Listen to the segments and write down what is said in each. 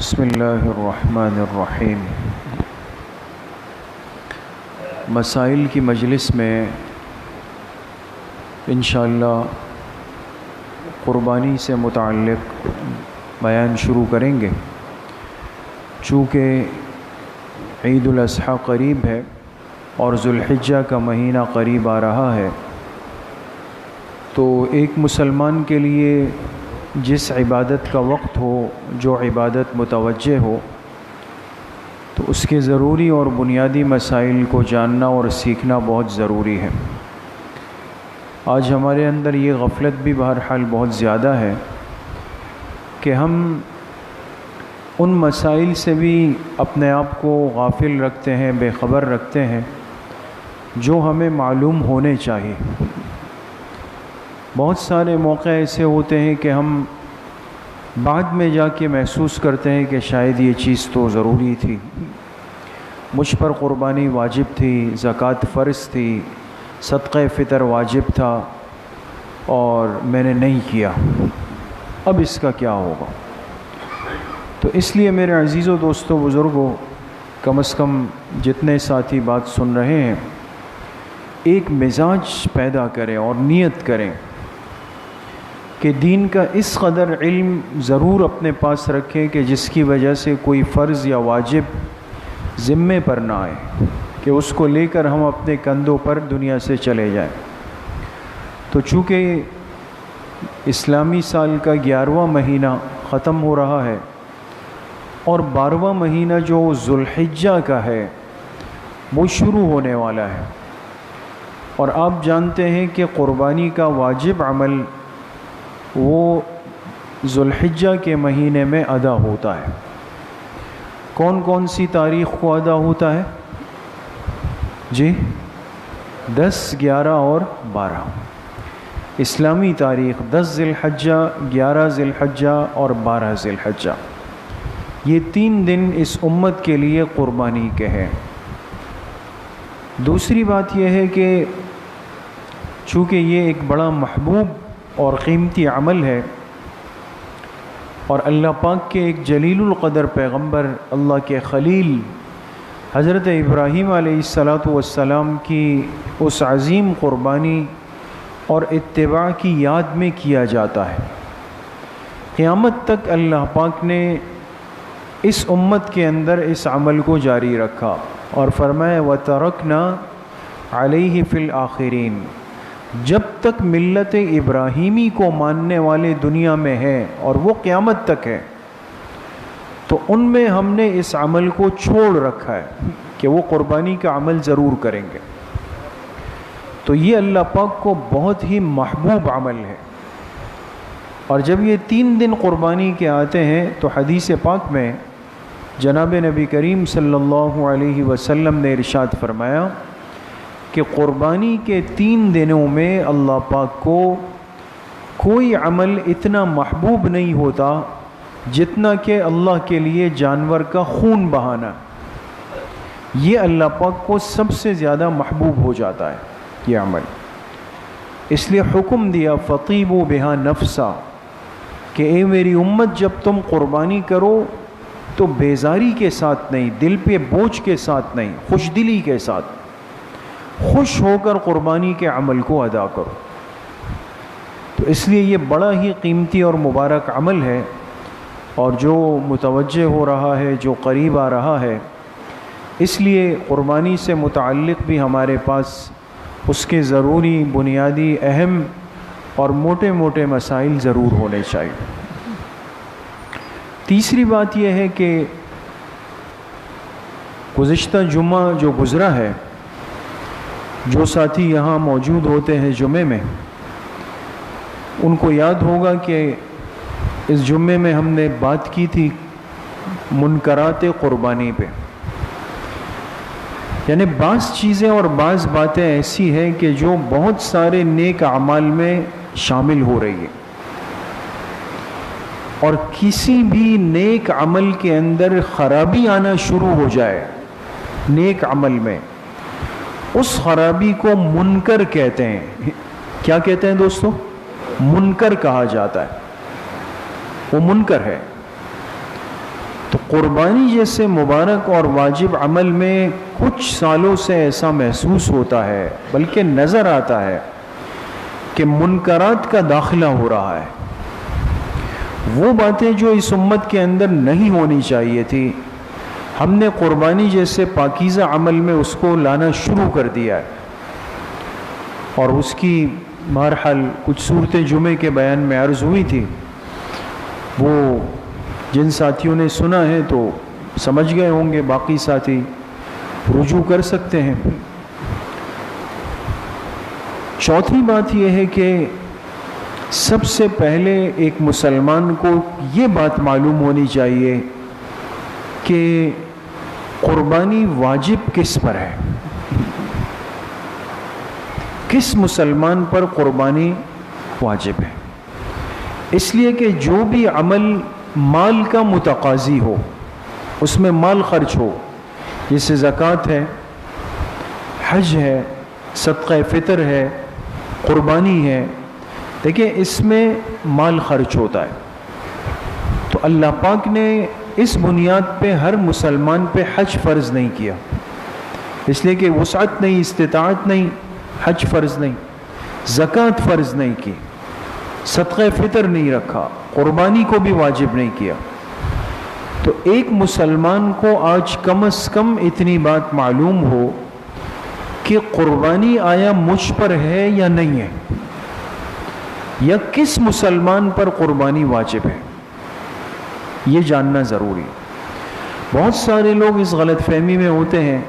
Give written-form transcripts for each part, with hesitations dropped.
بسم اللہ الرحمن الرحیم۔ مسائل کی مجلس میں انشاءاللہ قربانی سے متعلق بیان شروع کریں گے۔ چونکہ عید الاضحیٰ قریب ہے اور ذوالحجہ کا مہینہ قریب آ رہا ہے، تو ایک مسلمان کے لیے جس عبادت کا وقت ہو، جو عبادت متوجہ ہو، تو اس کے ضروری اور بنیادی مسائل کو جاننا اور سیکھنا بہت ضروری ہے۔ آج ہمارے اندر یہ غفلت بھی بہرحال بہت زیادہ ہے کہ ہم ان مسائل سے بھی اپنے آپ کو غافل رکھتے ہیں، بے خبر رکھتے ہیں جو ہمیں معلوم ہونے چاہیے۔ بہت سارے موقع ایسے ہوتے ہیں کہ ہم بعد میں جا کے محسوس کرتے ہیں کہ شاید یہ چیز تو ضروری تھی، مجھ پر قربانی واجب تھی، زکوٰۃ فرض تھی، صدقہ فطر واجب تھا اور میں نے نہیں کیا، اب اس کا کیا ہوگا؟ تو اس لیے میرے عزیزوں، دوستوں، بزرگوں، کم از کم جتنے ساتھی بات سن رہے ہیں، ایک مزاج پیدا کریں اور نیت کریں کہ دین کا اس قدر علم ضرور اپنے پاس رکھیں کہ جس کی وجہ سے کوئی فرض یا واجب ذمے پر نہ آئے کہ اس کو لے کر ہم اپنے کندھوں پر دنیا سے چلے جائیں۔ تو چونکہ اسلامی سال کا 11واں مہینہ ختم ہو رہا ہے اور 12واں مہینہ جو ذوالحجہ کا ہے وہ شروع ہونے والا ہے، اور آپ جانتے ہیں کہ قربانی کا واجب عمل وہ ذوالحجہ کے مہینے میں ادا ہوتا ہے۔ کون کون سی تاریخ کو ادا ہوتا ہے؟ جی 10، 11 اور 12 اسلامی تاریخ، 10 ذی الحجہ، 11 ذی الحجہ اور 12 ذی الحجہ، یہ 3 دن اس امت کے لیے قربانی کے ہیں۔ دوسری بات یہ ہے کہ چونکہ یہ ایک بڑا محبوب اور قیمتی عمل ہے، اور اللہ پاک کے ایک جلیل القدر پیغمبر، اللہ کے خلیل حضرت ابراہیم علیہ السلام کی اس عظیم قربانی اور اتباع کی یاد میں کیا جاتا ہے۔ قیامت تک اللہ پاک نے اس امت کے اندر اس عمل کو جاری رکھا اور فرمایا وَتَرَكْنَا عَلَيْهِ فِي الْآخِرِينَ، جب تک ملت ابراہیمی کو ماننے والے دنیا میں ہیں اور وہ قیامت تک ہے، تو ان میں ہم نے اس عمل کو چھوڑ رکھا ہے کہ وہ قربانی کا عمل ضرور کریں گے۔ تو یہ اللہ پاک کو بہت ہی محبوب عمل ہے، اور جب یہ 3 دن قربانی کے آتے ہیں تو حدیث پاک میں جناب نبی کریم صلی اللہ علیہ وسلم نے ارشاد فرمایا کہ قربانی کے 3 دنوں میں اللہ پاک کو کوئی عمل اتنا محبوب نہیں ہوتا جتنا کہ اللہ کے لیے جانور کا خون بہانا، یہ اللہ پاک کو سب سے زیادہ محبوب ہو جاتا ہے یہ عمل۔ اس لیے حکم دیا فطیبوا بہا نفسا، کہ اے میری امت جب تم قربانی کرو تو بیزاری کے ساتھ نہیں، دل پہ بوجھ کے ساتھ نہیں، خوش دلی کے ساتھ، خوش ہو کر قربانی کے عمل کو ادا کرو۔ تو اس لیے یہ بڑا ہی قیمتی اور مبارک عمل ہے، اور جو متوجہ ہو رہا ہے، جو قریب آ رہا ہے، اس لیے قربانی سے متعلق بھی ہمارے پاس اس کے ضروری، بنیادی، اہم اور موٹے موٹے مسائل ضرور ہونے چاہیے۔ تیسری بات یہ ہے کہ گزشتہ جمعہ جو گزرا ہے، جو ساتھی یہاں موجود ہوتے ہیں جمعے میں، ان کو یاد ہوگا کہ اس جمعے میں ہم نے بات کی تھی منکرات قربانی پہ، یعنی بعض چیزیں اور بعض باتیں ایسی ہیں کہ جو بہت سارے نیک اعمال میں شامل ہو رہی ہے، اور کسی بھی نیک عمل کے اندر خرابی آنا شروع ہو جائے نیک عمل میں، اس خرابی کو منکر کہتے ہیں۔ کیا کہتے ہیں دوستو؟ منکر کہا جاتا ہے، وہ منکر ہے۔ تو قربانی جیسے مبارک اور واجب عمل میں کچھ سالوں سے ایسا محسوس ہوتا ہے، بلکہ نظر آتا ہے کہ منکرات کا داخلہ ہو رہا ہے، وہ باتیں جو اس امت کے اندر نہیں ہونی چاہیے تھی، ہم نے قربانی جیسے پاکیزہ عمل میں اس کو لانا شروع کر دیا ہے۔ اور اس کی بہرحال کچھ صورتیں جمعے کے بیان میں عرض ہوئی تھی، وہ جن ساتھیوں نے سنا ہے تو سمجھ گئے ہوں گے، باقی ساتھی رجوع کر سکتے ہیں۔ چوتھی بات یہ ہے کہ سب سے پہلے ایک مسلمان کو یہ بات معلوم ہونی چاہیے کہ قربانی واجب کس پر ہے، کس مسلمان پر قربانی واجب ہے۔ اس لیے کہ جو بھی عمل مال کا متقاضی ہو، اس میں مال خرچ ہو، جیسے زکوٰۃ ہے، حج ہے، صدقہ فطر ہے، قربانی ہے، دیکھیں اس میں مال خرچ ہوتا ہے۔ تو اللہ پاک نے اس بنیاد پہ ہر مسلمان پہ حج فرض نہیں کیا، اس لیے کہ وسعت نہیں، استطاعت نہیں، حج فرض نہیں، زکوٰۃ فرض نہیں کی، صدقہ فطر نہیں رکھا، قربانی کو بھی واجب نہیں کیا۔ تو ایک مسلمان کو آج کم از کم اتنی بات معلوم ہو کہ قربانی آیا مجھ پر ہے یا نہیں ہے، یا کس مسلمان پر قربانی واجب ہے، یہ جاننا ضروری ہے۔ بہت سارے لوگ اس غلط فہمی میں ہوتے ہیں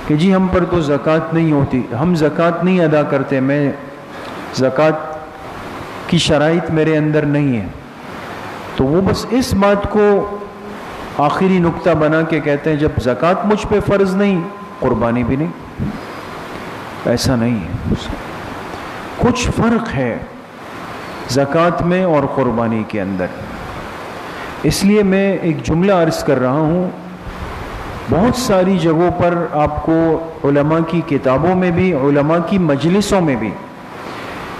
کہ جی ہم پر تو زکوٰۃ نہیں ہوتی، ہم زکوٰۃ نہیں ادا کرتے، میں زکوٰۃ کی شرائط میرے اندر نہیں ہے، تو وہ بس اس بات کو آخری نقطہ بنا کے کہتے ہیں جب زکوٰۃ مجھ پہ فرض نہیں، قربانی بھی نہیں۔ ایسا نہیں ہے، کچھ فرق ہے زکوٰۃ میں اور قربانی کے اندر۔ اس لیے میں ایک جملہ عرض کر رہا ہوں، بہت ساری جگہوں پر آپ کو علماء کی کتابوں میں بھی، علماء کی مجلسوں میں بھی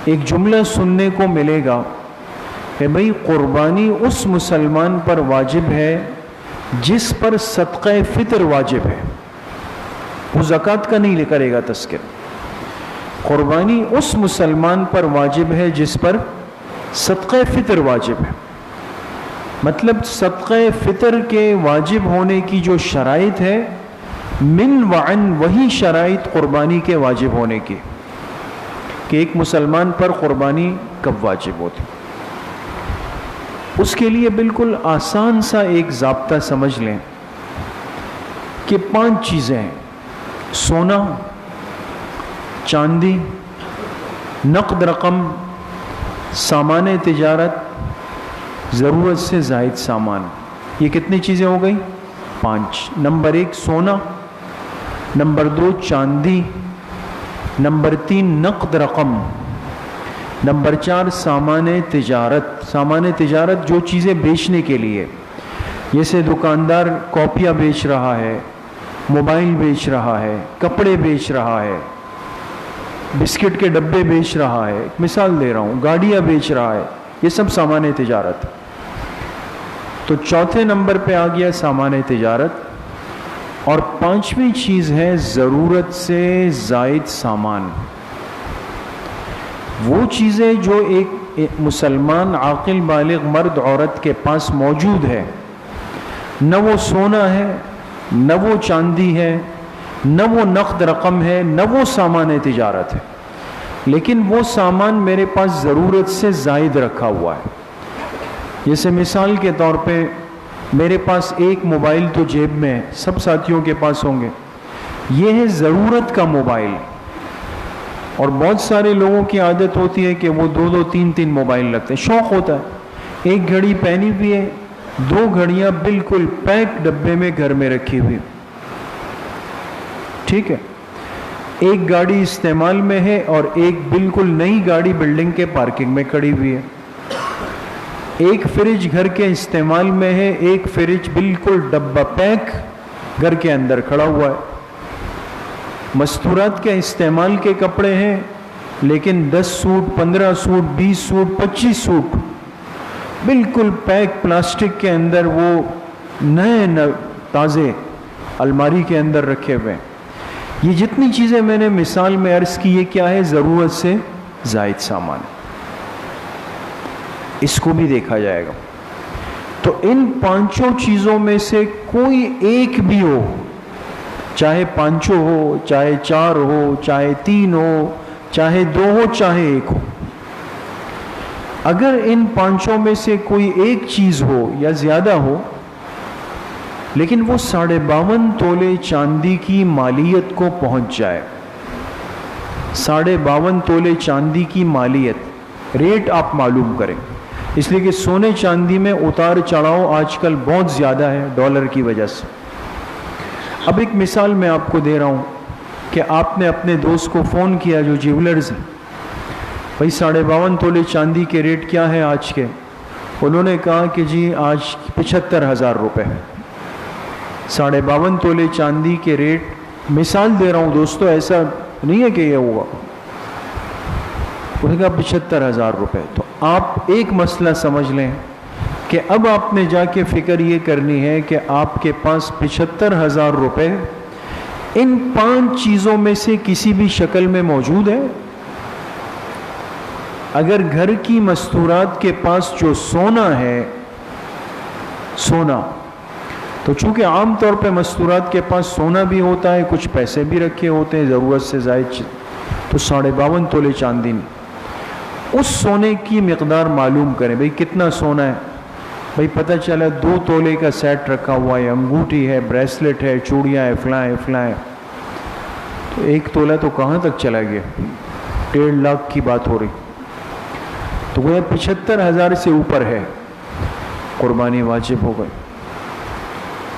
ایک جملہ سننے کو ملے گا کہ بھئی قربانی اس مسلمان پر واجب ہے جس پر صدقہ فطر واجب ہے، وہ زکوٰۃ کا نہیں کرے گا تذکر۔ قربانی اس مسلمان پر واجب ہے جس پر صدقہ فطر واجب ہے، مطلب صدقہ فطر کے واجب ہونے کی جو شرائط ہے من وعن، وہی شرائط قربانی کے واجب ہونے کی، کہ ایک مسلمان پر قربانی کب واجب ہوتی۔ اس کے لیے بالکل آسان سا ایک ضابطہ سمجھ لیں کہ 5 چیزیں ہیں: سونا، چاندی، نقد رقم، سامان تجارت، ضرورت سے زائد سامان۔ یہ کتنی چیزیں ہو گئی؟ 5۔ نمبر 1 سونا، نمبر 2 چاندی، نمبر 3 نقد رقم، نمبر 4 سامان تجارت۔ سامان تجارت جو چیزیں بیچنے کے لیے، جیسے دکاندار کاپیاں بیچ رہا ہے، موبائل بیچ رہا ہے، کپڑے بیچ رہا ہے، بسکٹ کے ڈبے بیچ رہا ہے، مثال دے رہا ہوں، گاڑیاں بیچ رہا ہے، یہ سب سامان تجارت۔ تو چوتھے نمبر پہ آ گیا سامان تجارت، اور 5ویں چیز ہے ضرورت سے زائد سامان۔ وہ چیزیں جو ایک مسلمان عاقل بالغ مرد عورت کے پاس موجود ہے، نہ وہ سونا ہے، نہ وہ چاندی ہے، نہ وہ نقد رقم ہے، نہ وہ سامان تجارت ہے، لیکن وہ سامان میرے پاس ضرورت سے زائد رکھا ہوا ہے۔ جیسے مثال کے طور پہ میرے پاس ایک موبائل تو جیب میں ہے، سب ساتھیوں کے پاس ہوں گے، یہ ہے ضرورت کا موبائل۔ اور بہت سارے لوگوں کی عادت ہوتی ہے کہ وہ 2 3 موبائل رکھتے ہیں، شوق ہوتا ہے۔ ایک گھڑی پہنی ہوئی ہے، 2 گھڑیاں بالکل پیک ڈبے میں گھر میں رکھی ہوئی، ٹھیک ہے۔ ایک گاڑی استعمال میں ہے اور ایک بالکل نئی گاڑی بلڈنگ کے پارکنگ میں کھڑی ہوئی ہے۔ ایک فریج گھر کے استعمال میں ہے، ایک فریج بالکل ڈبہ پیک گھر کے اندر کھڑا ہوا ہے۔ مستورات کے استعمال کے کپڑے ہیں، لیکن 10 سوٹ، 15 سوٹ، 20 سوٹ، 25 سوٹ بالکل پیک پلاسٹک کے اندر وہ نئے تازے الماری کے اندر رکھے ہوئے. یہ جتنی چیزیں میں نے مثال میں عرض کی یہ کیا ہے؟ ضرورت سے زائد سامان. اس کو بھی دیکھا جائے گا. تو ان پانچوں چیزوں میں سے کوئی ایک بھی ہو، چاہے پانچوں ہو، چاہے چار ہو، چاہے تین ہو، چاہے دو ہو، چاہے ایک ہو، اگر ان پانچوں میں سے کوئی ایک چیز ہو یا زیادہ ہو لیکن وہ 52.5 تولے چاندی کی مالیت کو پہنچ جائے، 52.5 تولے چاندی کی مالیت، ریٹ آپ معلوم کریں، اس لیے کہ سونے چاندی میں اتار چڑھاؤ آج کل بہت زیادہ ہے ڈالر کی وجہ سے. اب ایک مثال میں آپ کو دے رہا ہوں کہ آپ نے اپنے دوست کو فون کیا جو جیولرز ہیں، بھائی 52.5 تولے چاندی کے ریٹ کیا ہے آج کے؟ انہوں نے کہا کہ جی آج 75,000 روپے. 52.5 تولے چاندی کے ریٹ، مثال دے رہا ہوں دوستو، ایسا نہیں ہے کہ یہ ہوگا. انہوں نے کہا 75,000 روپے. تو آپ ایک مسئلہ سمجھ لیں کہ اب آپ نے جا کے فکر یہ کرنی ہے کہ آپ کے پاس 75,000 روپے ان 5 چیزوں میں سے کسی بھی شکل میں موجود ہے. اگر گھر کی مستورات کے پاس جو سونا ہے، سونا، تو چونکہ عام طور پہ مستورات کے پاس سونا بھی ہوتا ہے، کچھ پیسے بھی رکھے ہوتے ہیں ضرورت سے زائد، تو 52.5 تولے چاندی میں اس سونے کی مقدار معلوم کریں. بھئی کتنا سونا ہے؟ بھئی پتہ چلا 2 تولے کا سیٹ رکھا ہوا ہے، انگوٹھی ہے، بریسلٹ ہے، چوڑیاں ہے، فلاں. تو 1 تولہ تو کہاں تک چلا گیا؟ 1.5 لاکھ کی بات ہو رہی. تو وہ 75,000 سے اوپر ہے، قربانی واجب ہو گئی.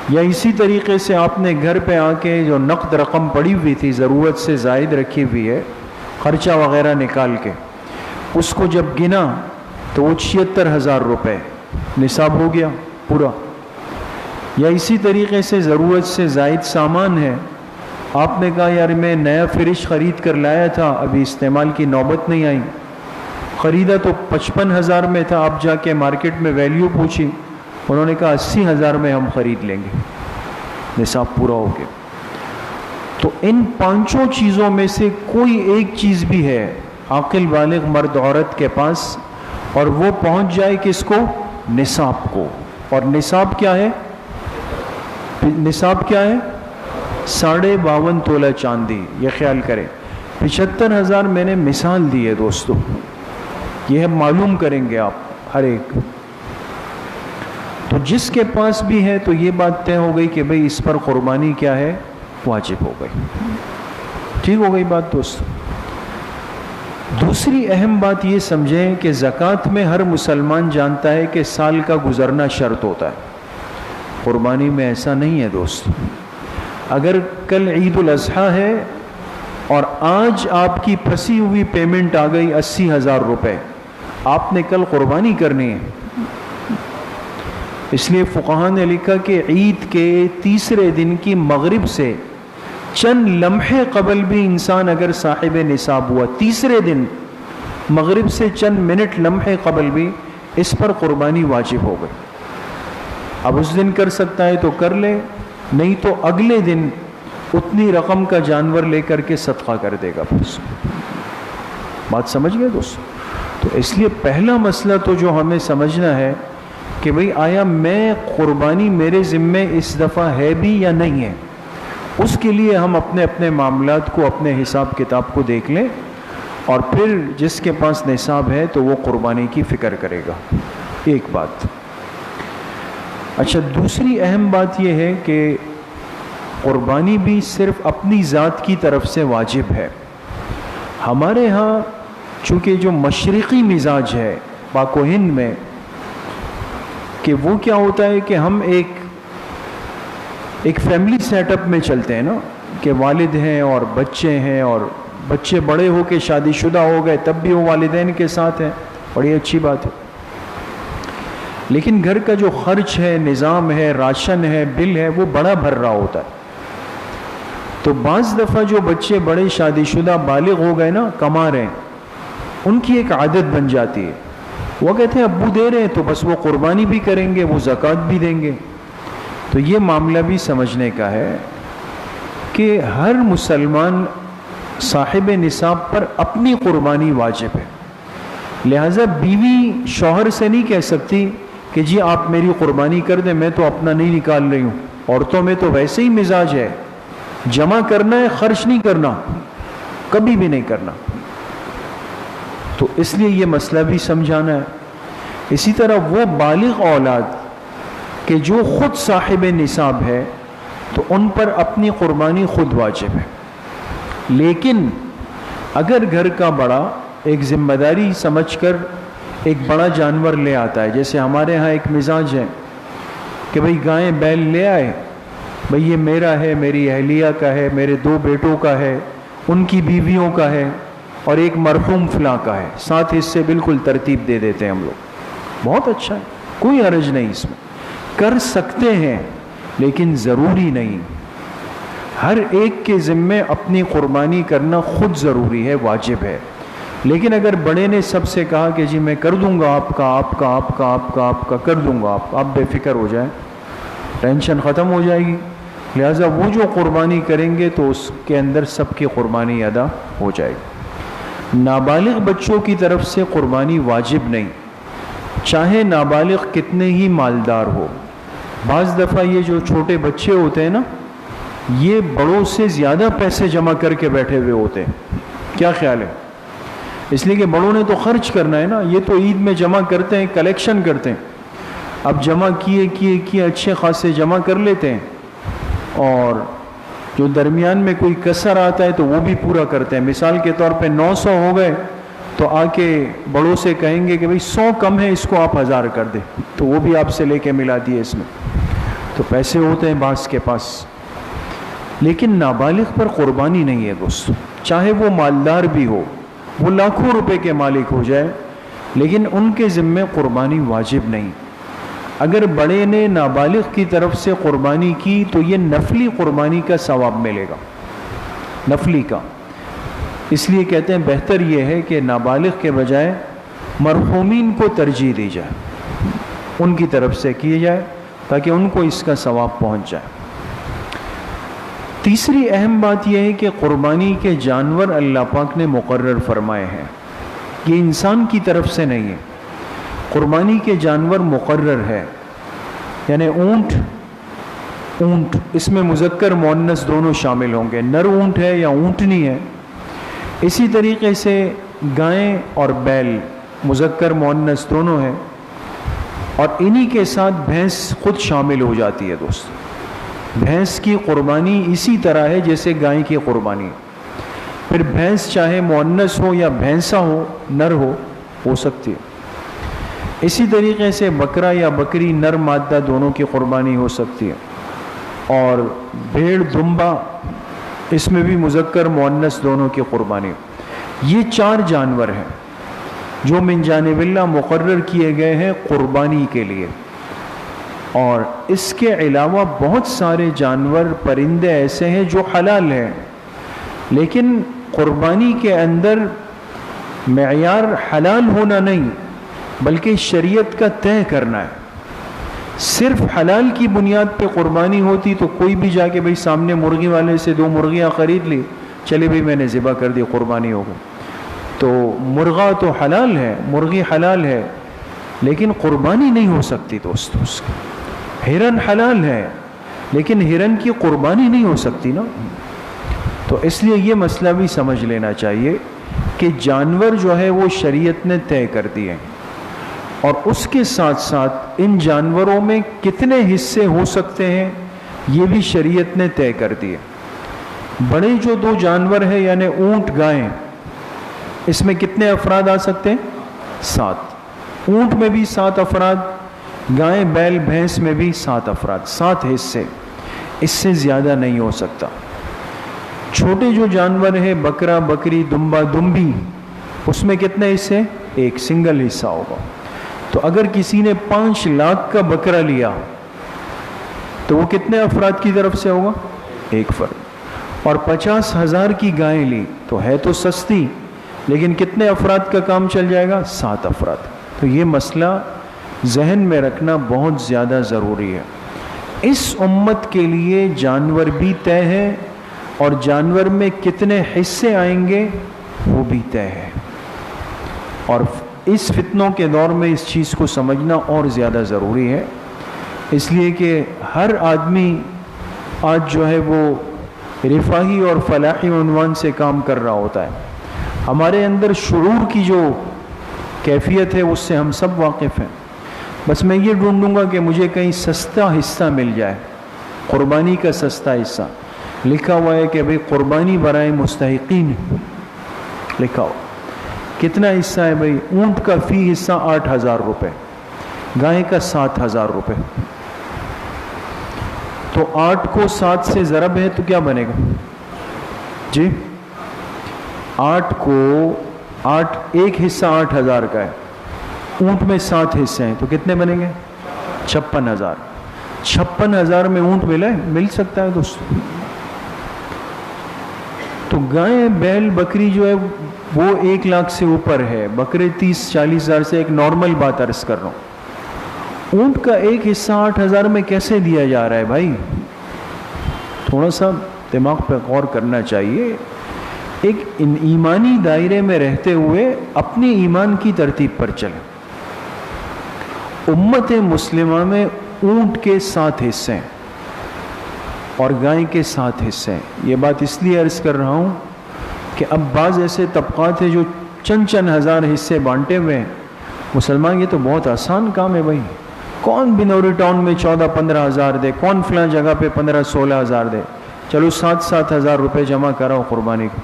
یا اسی طریقے سے آپ نے گھر پہ آ کے جو نقد رقم پڑی ہوئی تھی ضرورت سے زائد رکھی ہوئی ہے، خرچہ وغیرہ نکال کے، اس کو جب گنا تو وہ 76,000 روپے نصاب ہو گیا پورا. یا اسی طریقے سے ضرورت سے زائد سامان ہے، آپ نے کہا یار میں نیا فریج خرید کر لایا تھا، ابھی استعمال کی نوبت نہیں آئی، خریدا تو 55,000 میں تھا، آپ جا کے مارکیٹ میں ویلیو پوچھی، انہوں نے کہا 80,000 میں ہم خرید لیں گے، نصاب پورا ہو گیا. تو ان 5 چیزوں میں سے کوئی ایک چیز بھی ہے عاقل بالغ مرد عورت کے پاس اور وہ پہنچ جائے کس کو؟ نصاب کو. اور نصاب کیا ہے؟ نصاب کیا ہے؟ 52.5 تولہ چاندی. یہ خیال کریں 75,000 میں نے مثال دی ہے دوستو، یہ معلوم کریں گے آپ ہر ایک. تو جس کے پاس بھی ہے تو یہ بات طے ہو گئی کہ بھئی اس پر قربانی کیا ہے؟ واجب ہو گئی. ٹھیک ہو گئی بات دوستو. دوسری اہم بات یہ سمجھیں کہ زکوٰۃ میں ہر مسلمان جانتا ہے کہ سال کا گزرنا شرط ہوتا ہے. قربانی میں ایسا نہیں ہے دوستو. اگر کل عید الاضحیٰ ہے اور آج آپ کی پھنسی ہوئی پیمنٹ آ گئی 80,000 روپے، آپ نے کل قربانی کرنی ہے. اس لیے فقہاء نے لکھا کہ عید کے تیسرے دن کی مغرب سے چند لمحے قبل بھی انسان اگر صاحب نصاب ہوا، تیسرے دن مغرب سے چند منٹ لمحے قبل بھی، اس پر قربانی واجب ہو گئی. اب اس دن کر سکتا ہے تو کر لے، نہیں تو اگلے دن اتنی رقم کا جانور لے کر کے صدقہ کر دے گا. بات سمجھ گئے دوستو؟ تو اس لیے پہلا مسئلہ تو جو ہمیں سمجھنا ہے کہ بھئی آیا میں قربانی میرے ذمے اس دفعہ ہے بھی یا نہیں ہے. اس کے لیے ہم اپنے اپنے معاملات کو، اپنے حساب کتاب کو دیکھ لیں اور پھر جس کے پاس نصاب ہے تو وہ قربانی کی فکر کرے گا. ایک بات. اچھا، دوسری اہم بات یہ ہے کہ قربانی بھی صرف اپنی ذات کی طرف سے واجب ہے. ہمارے ہاں چونکہ جو مشرقی مزاج ہے پاک و ہند میں، کہ وہ کیا ہوتا ہے کہ ہم ایک فیملی سیٹ اپ میں چلتے ہیں نا، کہ والد ہیں اور بچے ہیں، اور بچے بڑے ہو کے شادی شدہ ہو گئے تب بھی وہ والدین کے ساتھ ہیں، بڑی اچھی بات ہے. لیکن گھر کا جو خرچ ہے، نظام ہے، راشن ہے، بل ہے، وہ بڑا بھر رہا ہوتا ہے. تو بعض دفعہ جو بچے بڑے شادی شدہ بالغ ہو گئے نا، کما رہے ہیں، ان کی ایک عادت بن جاتی ہے، وہ کہتے ہیں ابو دے رہے ہیں تو بس وہ قربانی بھی کریں گے، وہ زکوٰۃ بھی دیں گے. تو یہ معاملہ بھی سمجھنے کا ہے کہ ہر مسلمان صاحب نصاب پر اپنی قربانی واجب ہے. لہٰذا بیوی شوہر سے نہیں کہہ سکتی کہ جی آپ میری قربانی کر دیں، میں تو اپنا نہیں نکال رہی ہوں. عورتوں میں تو ویسے ہی مزاج ہے، جمع کرنا ہے، خرچ نہیں کرنا، کبھی بھی نہیں کرنا. تو اس لیے یہ مسئلہ بھی سمجھانا ہے. اسی طرح وہ بالغ اولاد کہ جو خود صاحب نصاب ہے تو ان پر اپنی قربانی خود واجب ہے. لیکن اگر گھر کا بڑا ایک ذمہ داری سمجھ کر ایک بڑا جانور لے آتا ہے، جیسے ہمارے ہاں ایک مزاج ہے کہ بھئی گائیں بیل لے آئے، بھئی یہ میرا ہے، میری اہلیہ کا ہے، میرے 2 بیٹوں کا ہے، ان کی بیویوں کا ہے، اور ایک مرحوم فلاں کا ہے، 7 حصے بالکل ترتیب دے دیتے ہیں ہم لوگ. بہت اچھا ہے، کوئی حرج نہیں، اس میں کر سکتے ہیں لیکن ضروری نہیں. ہر ایک کے ذمے اپنی قربانی کرنا خود ضروری ہے، واجب ہے. لیکن اگر بڑے نے سب سے کہا کہ جی میں کر دوں گا آپ کا کر دوں گا، آپ بے فکر ہو جائیں، ٹینشن ختم ہو جائے گی. لہٰذا وہ جو قربانی کریں گے تو اس کے اندر سب کی قربانی ادا ہو جائے گی. نابالغ بچوں کی طرف سے قربانی واجب نہیں، چاہے نابالغ کتنے ہی مالدار ہو. بعض دفعہ یہ جو چھوٹے بچے ہوتے ہیں نا، یہ بڑوں سے زیادہ پیسے جمع کر کے بیٹھے ہوئے ہوتے ہیں. کیا خیال ہے؟ اس لیے کہ بڑوں نے تو خرچ کرنا ہے نا، یہ تو عید میں جمع کرتے ہیں، کلیکشن کرتے ہیں. اب جمع کیے اچھے خاصے جمع کر لیتے ہیں، اور جو درمیان میں کوئی کسر آتا ہے تو وہ بھی پورا کرتے ہیں. مثال کے طور پہ 900 ہو گئے تو آ کے بڑوں سے کہیں گے کہ بھئی 100 کم ہے، اس کو آپ 1000 کر دیں، تو وہ بھی آپ سے لے کے ملا دیے. اس میں تو پیسے ہوتے ہیں بعض کے پاس. لیکن نابالغ پر قربانی نہیں ہے دوست، چاہے وہ مالدار بھی ہو، وہ لاکھوں روپے کے مالک ہو جائے، لیکن ان کے ذمے قربانی واجب نہیں. اگر بڑے نے نابالغ کی طرف سے قربانی کی تو یہ نفلی قربانی کا ثواب ملے گا، نفلی کا. اس لیے کہتے ہیں بہتر یہ ہے کہ نابالغ کے بجائے مرحومین کو ترجیح دی جائے، ان کی طرف سے کی جائے تاکہ ان کو اس کا ثواب پہنچ جائے. تیسری اہم بات یہ ہے کہ قربانی کے جانور اللہ پاک نے مقرر فرمائے ہیں، یہ انسان کی طرف سے نہیں ہے. قربانی کے جانور مقرر ہے، یعنی اونٹ اس میں مذکر مؤنث دونوں شامل ہوں گے، نر اونٹ ہے یا اونٹنی ہے. اسی طریقے سے گائیں اور بیل مذکر مؤنث دونوں ہیں، اور انہی کے ساتھ بھینس خود شامل ہو جاتی ہے دوست. بھینس کی قربانی اسی طرح ہے جیسے گائے کی قربانی. پھر بھینس چاہے مؤنث ہو یا بھینسا ہو، نر ہو سکتی ہے. اسی طریقے سے بکرا یا بکری نر مادہ دونوں کی قربانی ہو سکتی ہے. اور بھیڑ دمبا اس میں بھی مذکر مؤنث دونوں کی قربانی. یہ 4 جانور ہیں جو من جانب اللہ مقرر کیے گئے ہیں قربانی کے لیے. اور اس کے علاوہ بہت سارے جانور پرندے ایسے ہیں جو حلال ہیں، لیکن قربانی کے اندر معیار حلال ہونا نہیں بلکہ شریعت کا طے کرنا ہے. صرف حلال کی بنیاد پہ قربانی ہوتی تو کوئی بھی جا کے بھئی سامنے مرغی والے سے 2 مرغیاں خرید لی، چلے بھئی میں نے ذبح کر دی، قربانی ہو گئی. تو مرغا تو حلال ہے، مرغی حلال ہے، لیکن قربانی نہیں ہو سکتی دوستو. اس کی ہرن حلال ہے لیکن ہرن کی قربانی نہیں ہو سکتی نا. تو اس لیے یہ مسئلہ بھی سمجھ لینا چاہیے کہ جانور جو ہے وہ شریعت نے طے کر دیے، اور اس کے ساتھ ساتھ ان جانوروں میں کتنے حصے ہو سکتے ہیں یہ بھی شریعت نے طے کر دیے. بڑے جو 2 جانور ہیں یعنی اونٹ گائیں، اس میں کتنے افراد آ سکتے ہیں؟ 7. اونٹ میں بھی 7 افراد، گائیں بیل بھینس میں بھی 7 افراد، 7 حصے، اس سے زیادہ نہیں ہو سکتا. چھوٹے جو جانور ہیں بکرا بکری دمبا دمبی، اس میں کتنے حصے؟ 1 سنگل حصہ ہوگا. تو اگر کسی نے 5 لاکھ کا بکرا لیا تو وہ کتنے افراد کی طرف سے ہوگا؟ 1 فرد. اور 50,000 کی گائیں لی تو ہے تو سستی، لیکن کتنے افراد کا کام چل جائے گا؟ 7 افراد. تو یہ مسئلہ ذہن میں رکھنا بہت زیادہ ضروری ہے. اس امت کے لیے جانور بھی طے ہے اور جانور میں کتنے حصے آئیں گے وہ بھی طے ہے. اور اس فتنوں کے دور میں اس چیز کو سمجھنا اور زیادہ ضروری ہے، اس لیے کہ ہر آدمی آج جو ہے وہ رفاہی اور فلاحی عنوان سے کام کر رہا ہوتا ہے. ہمارے اندر شعور کی جو کیفیت ہے اس سے ہم سب واقف ہیں. بس میں یہ ڈھونڈوں گا کہ مجھے کہیں سستا حصہ مل جائے، قربانی کا سستا حصہ. لکھا ہوا ہے کہ بھئی قربانی برائے مستحقین لکھا ہوا. کتنا حصہ ہے بھئی؟ اونٹ کا فی حصہ 8,000 روپے، گائے کا 7,000 روپے. تو 8 کو 7 سے ضرب ہے تو کیا بنے گا جی؟ 8 ایک حصہ 8,000 کا ہے، اونٹ میں 7 حصے ہیں تو کتنے بنیں گے؟ 56,000. 56,000 میں اونٹ مل سکتا ہے دوستو. تو گائے بیل بکری جو ہے وہ 1 لاکھ سے اوپر ہے، بکرے 30-40 ہزار سے، ایک نارمل بات عرض کر رہا ہوں. اونٹ کا ایک حصہ 8,000 میں کیسے دیا جا رہا ہے بھائی؟ تھوڑا سا دماغ پہ غور کرنا چاہیے. ایک ایمانی دائرے میں رہتے ہوئے اپنے ایمان کی ترتیب پر چلیں. امت مسلمہ میں اونٹ کے 7 حصے ہیں اور گائے کے 7 حصے ہیں. یہ بات اس لیے عرض کر رہا ہوں کہ اب بعض ایسے طبقات ہیں جو چند ہزار حصے بانٹے ہوئے ہیں. مسلمان یہ تو بہت آسان کام ہے بھائی. کون بنوری ٹاؤن میں 14-15 ہزار دے، کون فلاں جگہ پہ 15-16 ہزار دے، چلو 7 ہزار روپے جمع کراؤ قربانی کو.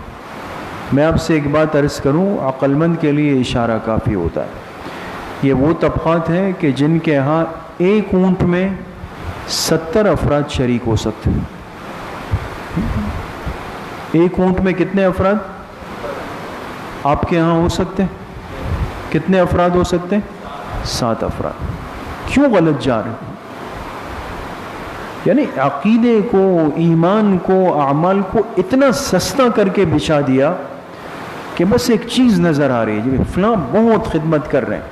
میں آپ سے ایک بات عرض کروں، عقل مند کے لیے اشارہ کافی ہوتا ہے. یہ وہ طبقات ہیں کہ جن کے ہاں ایک اونٹ میں 70 افراد شریک ہو سکتے ہیں. ایک اونٹ میں کتنے افراد آپ کے ہاں ہو سکتے ہیں؟ کتنے افراد ہو سکتے ہیں؟ 7 افراد. کیوں غلط جا رہے؟ یعنی عقیدے کو، ایمان کو، اعمال کو اتنا سستا کر کے بچھا دیا کہ بس ایک چیز نظر آ رہی ہے جی فلاں بہت خدمت کر رہے ہیں.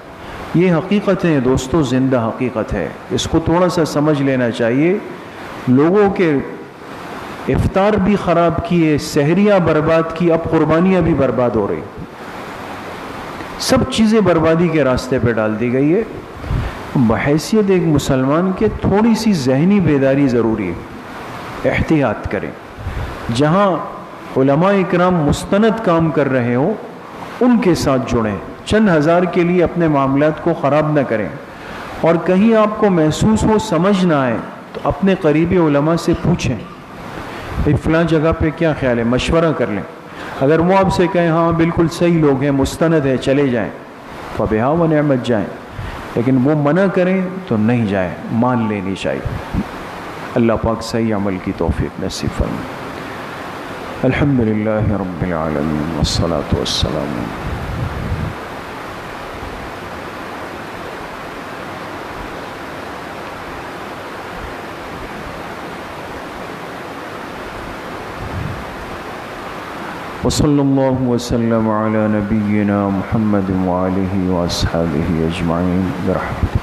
یہ حقیقت ہے دوستو، زندہ حقیقت ہے. اس کو تھوڑا سا سمجھ لینا چاہیے. لوگوں کے افطار بھی خراب کیے، سحریاں برباد کی، اب قربانیاں بھی برباد ہو رہی. سب چیزیں بربادی کے راستے پہ ڈال دی گئی ہے. بحیثیت ایک مسلمان کے تھوڑی سی ذہنی بیداری ضروری ہے. احتیاط کریں. جہاں علماء اکرام مستند کام کر رہے ہوں ان کے ساتھ جڑیں. چند ہزار کے لیے اپنے معاملات کو خراب نہ کریں. اور کہیں آپ کو محسوس ہو، سمجھ نہ آئے تو اپنے قریبی علماء سے پوچھیں بھئی فلاں جگہ پہ کیا خیال ہے، مشورہ کر لیں. اگر وہ آپ سے کہیں ہاں بالکل صحیح لوگ ہیں، مستند ہے، چلے جائیں، فبہا و نعمت جائیں. لیکن وہ منع کریں تو نہیں جائیں، مان لینی چاہیے. اللہ پاک صحیح عمل کی توفیق نصیب فرمائے. الحمدللہ رب العالمین والصلاة والسلام. وصلی اللہ وسلم علی نبینا محمد وآلہ واصحابہ اجمعین برحمتہ.